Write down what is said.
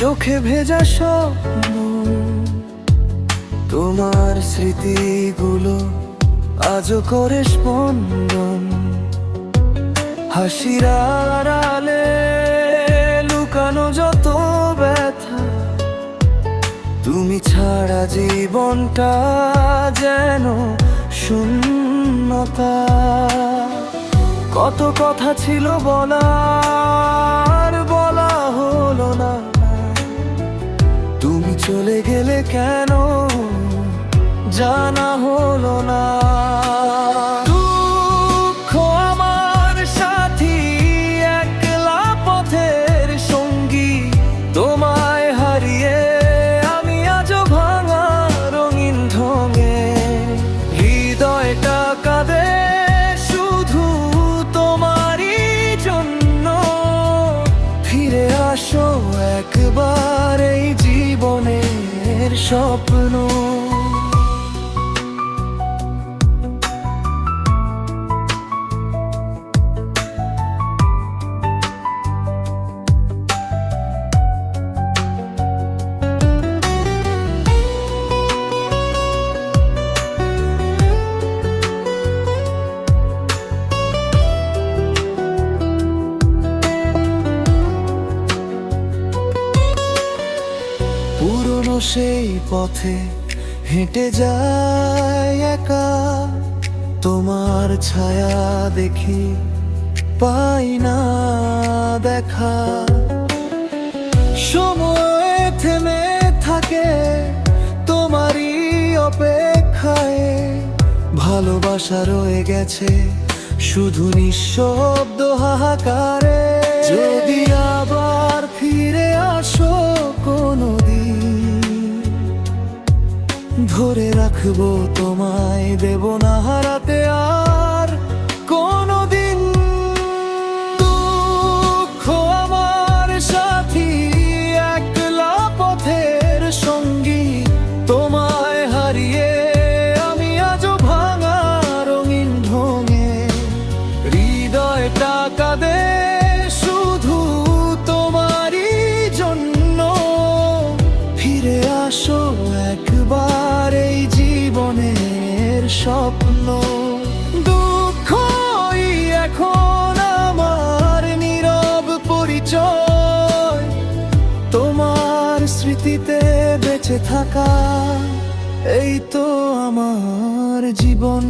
চোখে ভেজা স্বপ্ন, তোমার স্মৃতিগুলো আজও করে স্পন্দন। হাসির আড়ালে লুকানো যত ব্যথা, তুমি ছাড়া জীবনটা যেন শূন্যতা। কত কথা ছিল বলার, বলা হলো না। তুমি চলে গেলে কেন জানা হলো না। দুঃখ আমার সাথী, একলা পথের সঙ্গী, তোমায় হারিয়ে আমি আজও ভাঙা রঙিন ঢঙে। হৃদয়টা কাঁদে শুধু তোমারই জন্য। ফিরে আসো একবার এই জীবনের স্বপ্ন। পুরনো সেই পথে হেঁটে যায় একা, তোমার ছায়া দেখি পাই না দেখা। সময় থেমে থাকে তোমারই অপেক্ষায়, ভালোবাসা রয়ে গেছে শুধু নিঃশব্দ হাহাকারে। যদি আবার ফিরে আসো কোনোদিন, ধরে রাখবো তোমায়, দেব না হারাতে আর কোনোদিন। দুঃখ আমার সাথী, একলা পথের সঙ্গী, তোমায় হারিয়ে আমি আজও ভাঙা রঙিন ঢঙে। হৃদয়টা কাঁদে শুধু তোমারই জন্য। ফিরে আসো একবার এই জীবনের স্বপ্ন। দুঃখই এখন আমার নীরব পরিচয়, তোমার স্মৃতিতে বেঁচে থাকা এই তো আমার জীবন।